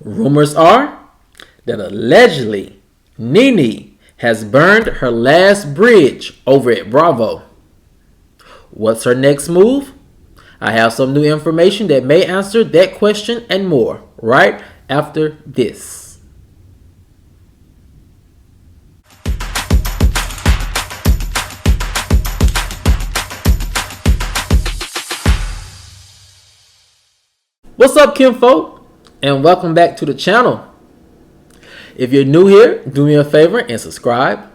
Rumors are that allegedly Nene has burned her last bridge over at Bravo. What's her next move? I have some new information that may answer that question and more right after this. What's up, kinfolk, and welcome back to the channel. If you're new here, do me a favor and subscribe.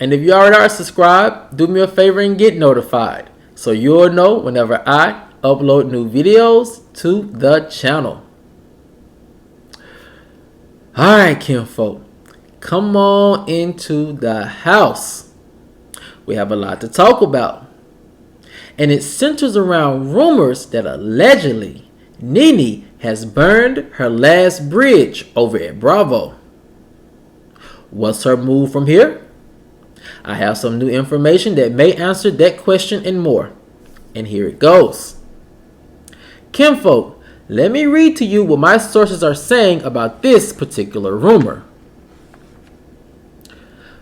And if you already are subscribed, do me a favor and get notified so you'll know whenever I upload new videos to the channel. Alright, kinfolk, come on into the house. We have a lot to talk about. And it centers around rumors that allegedly Nene has burned her last bridge over at Bravo. What's her move from here? I have some new information that may answer that question and more. And here it goes. Kinfolk, let me read to you what my sources are saying about this particular rumor.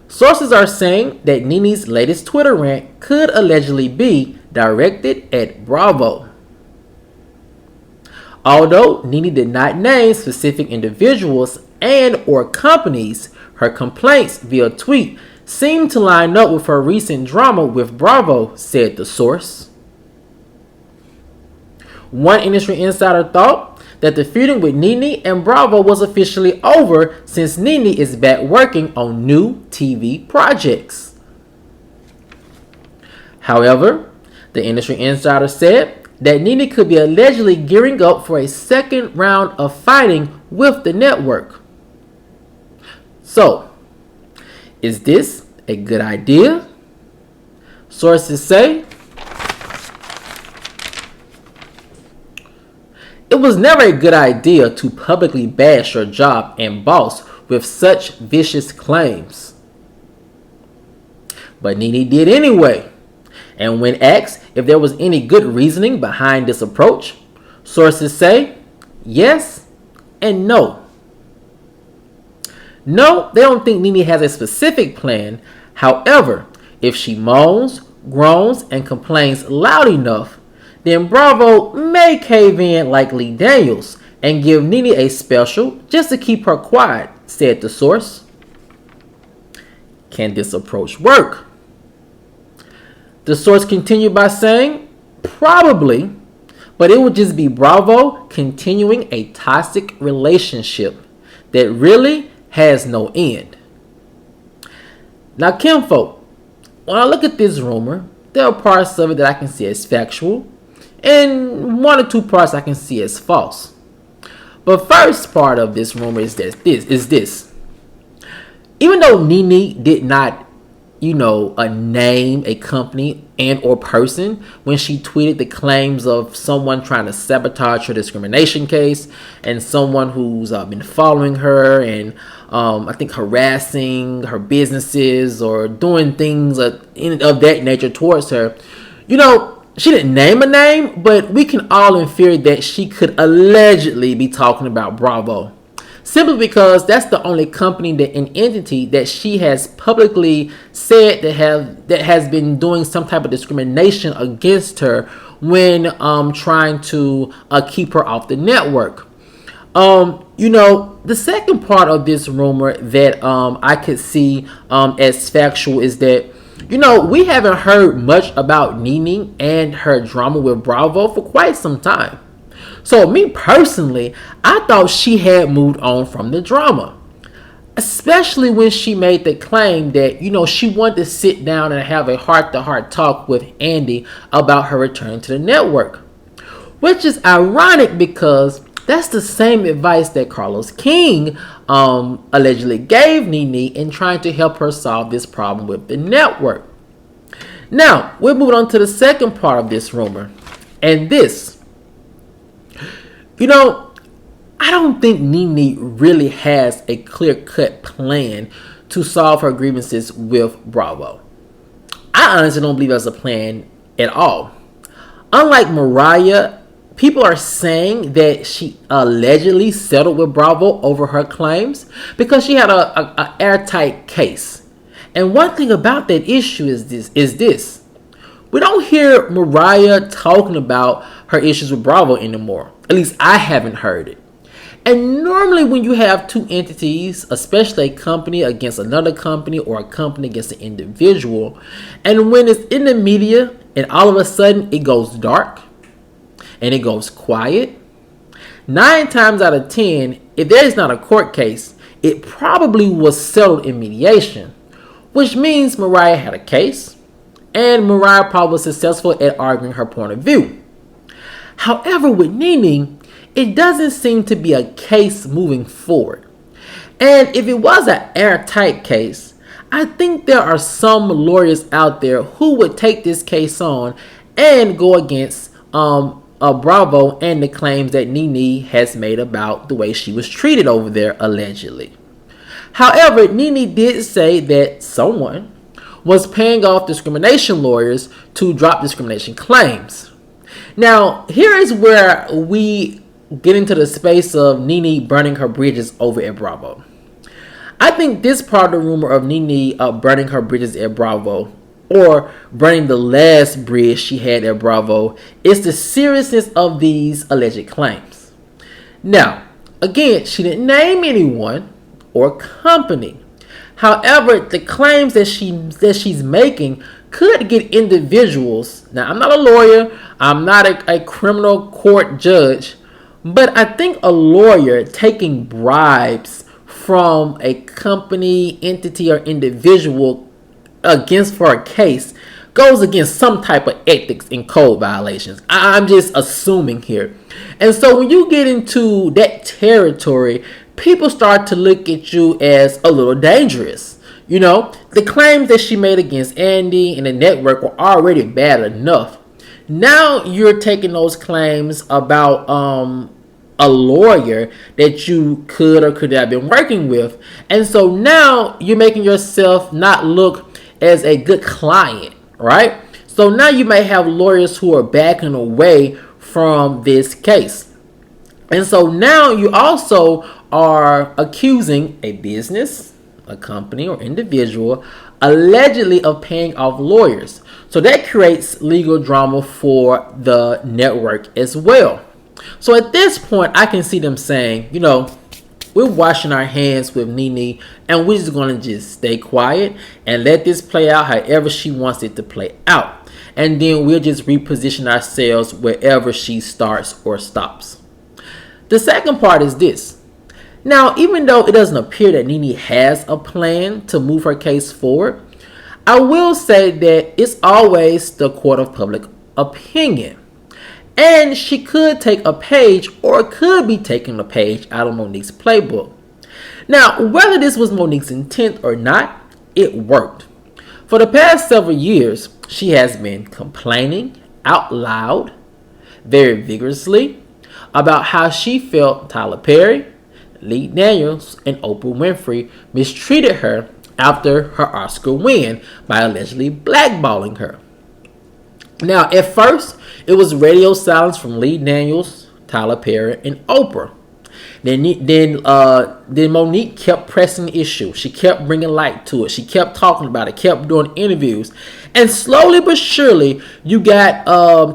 Sources are saying that Nene's latest Twitter rant could allegedly be directed at Bravo. Although Nene did not name specific individuals and or companies, her complaints via tweet seem to line up with her recent drama with Bravo, said the source. One industry insider thought that the feuding with Nene and Bravo was officially over since Nene is back working on new TV projects. However, the industry insider said that Nene could be allegedly gearing up for a second round of fighting with the network. So, is this a good idea? Sources say it was never a good idea to publicly bash your job and boss with such vicious claims. But Nene did anyway. And when asked if there was any good reasoning behind this approach, sources say yes and no. No, they don't think Nene has a specific plan. However, if she moans, groans, and complains loud enough, then Bravo may cave in like Lee Daniels and give Nene a special just to keep her quiet, said the source. Can this approach work? The source continued by saying, probably, but it would just be Bravo continuing a toxic relationship that really has no end. Now, kinfolk, when I look at this rumor, there are parts of it that I can see as factual, and one or two parts I can see as false. But first part of this rumor is this. Even though Nene did not name a company and or person when she tweeted the claims of someone trying to sabotage her discrimination case and someone who's been following her and I think harassing her businesses or doing things of that nature towards her. She didn't name a name, but we can all infer that she could allegedly be talking about Bravo. Simply because that's the only company and entity that she has publicly said that has been doing some type of discrimination against her when trying to keep her off the network. The second part of this rumor that I could see as factual is that we haven't heard much about Nene and her drama with Bravo for quite some time. So me personally, I thought she had moved on from the drama. Especially when she made the claim that, she wanted to sit down and have a heart-to-heart talk with Andy about her return to the network. Which is ironic because that's the same advice that Carlos King allegedly gave Nene in trying to help her solve this problem with the network. Now, we're moving on to the second part of this rumor. And this. I don't think Nene really has a clear-cut plan to solve her grievances with Bravo. I honestly don't believe there's a plan at all. Unlike Mariah people are saying that she allegedly settled with Bravo over her claims because she had a airtight case. And one thing about that issue is this. We don't hear Mariah talking about her issues with Bravo anymore. At least I haven't heard it. And normally when you have two entities, especially a company against another company or a company against an individual, and when it's in the media and all of a sudden it goes dark and it goes quiet, 9 times out of 10, if there is not a court case, it probably was settled in mediation, which means Mariah had a case and Mariah probably was successful at arguing her point of view. However, with Nene, it doesn't seem to be a case moving forward. And if it was an airtight case, I think there are some lawyers out there who would take this case on and go against Bravo and the claims that Nene has made about the way she was treated over there, allegedly. However, Nene did say that someone was paying off discrimination lawyers to drop discrimination claims. Now, here is where we get into the space of Nene burning her bridges over at Bravo. I think this part of the rumor of Nene burning her bridges at Bravo, or burning the last bridge she had at Bravo, is the seriousness of these alleged claims. Now, again, she didn't name anyone or company. However, the claims that she's making could get individuals. Now, I'm not a lawyer. I'm not a criminal court judge. But I think a lawyer taking bribes from a company, entity, or individual against for a case goes against some type of ethics and code violations. I'm just assuming here. And so when you get into that territory, people start to look at you as a little dangerous. You know, the claims that she made against Andy and the network were already bad enough. Now you're taking those claims about a lawyer that you could or could have been working with. And so now you're making yourself not look as a good client, right? So now you may have lawyers who are backing away from this case. And so now you also are accusing a business, a company, or individual allegedly of paying off lawyers. So that creates legal drama for the network as well. So at this point, I can see them saying, you know, we're washing our hands with Nene and we're just going to just stay quiet and let this play out however she wants it to play out. And then we'll just reposition ourselves wherever she starts or stops. The second part is this. Now, even though it doesn't appear that Nene has a plan to move her case forward, I will say that it's always the court of public opinion. And she could take a page or could be taking a page out of Monique's playbook. Now, whether this was Monique's intent or not, it worked. For the past several years, she has been complaining out loud, very vigorously, about how she felt Tyler Perry, Lee Daniels, and Oprah Winfrey mistreated her after her Oscar win by allegedly blackballing her. Now, at first, it was radio silence from Lee Daniels, Tyler Perry, and Oprah. Then Monique kept pressing the issue. She kept bringing light to it. She kept talking about it, kept doing interviews. And slowly but surely, you got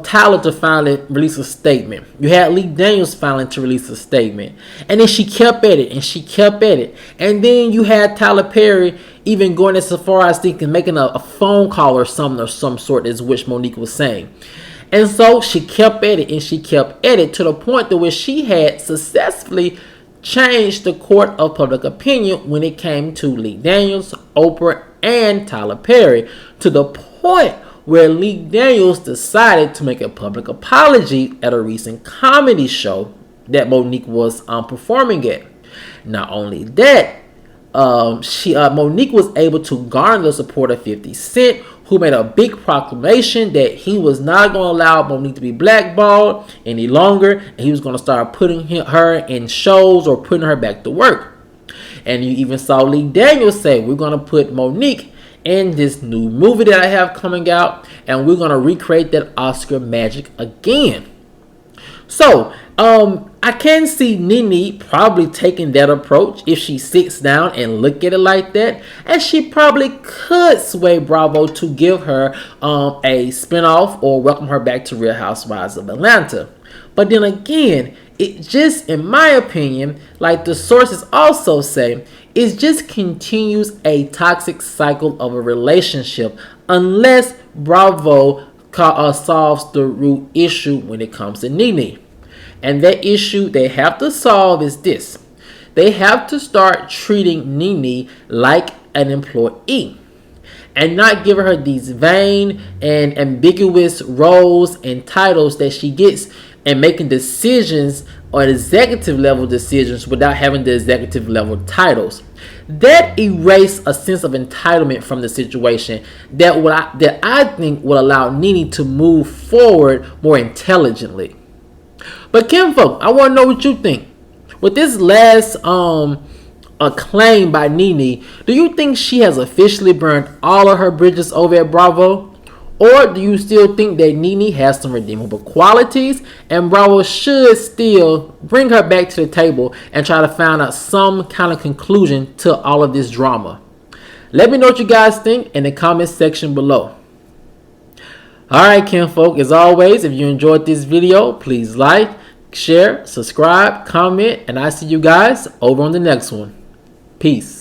Tyler to finally release a statement. You had Lee Daniels finally to release a statement. And then she kept at it, and she kept at it. And then you had Tyler Perry even going as far as thinking, making a phone call or something of some sort, is which Monique was saying. And so she kept at it and she kept at it to the point to where she had successfully changed the court of public opinion when it came to Lee Daniels, Oprah, and Tyler Perry, to the point where Lee Daniels decided to make a public apology at a recent comedy show that Monique was performing at. Not only that, Monique was able to garner the support of 50 Cent, who made a big proclamation that he was not going to allow Monique to be blackballed any longer, and he was going to start putting her in shows or putting her back to work. And you even saw Lee Daniels say, we're going to put Monique in this new movie that I have coming out, and we're going to recreate that Oscar magic again. So, I can see Nene probably taking that approach if she sits down and look at it like that, and she probably could sway Bravo to give her a spinoff or welcome her back to Real Housewives of Atlanta. But then again, it just, in my opinion, like the sources also say, it just continues a toxic cycle of a relationship unless Bravo solves the root issue when it comes to Nene. And that issue they have to solve is this. They have to start treating Nene like an employee and not give her these vain and ambiguous roles and titles that she gets and making decisions or executive level decisions without having the executive level titles. That erase a sense of entitlement from the situation that I think will allow Nene to move forward more intelligently. But Kinfolk, I want to know what you think. With this last acclaim by Nene, do you think she has officially burned all of her bridges over at Bravo? Or do you still think that Nene has some redeemable qualities and Bravo should still bring her back to the table and try to find out some kind of conclusion to all of this drama? Let me know what you guys think in the comment section below. Alright, Kinfolk, as always, if you enjoyed this video, please like, share, subscribe, comment, and I see you guys over on the next one. Peace.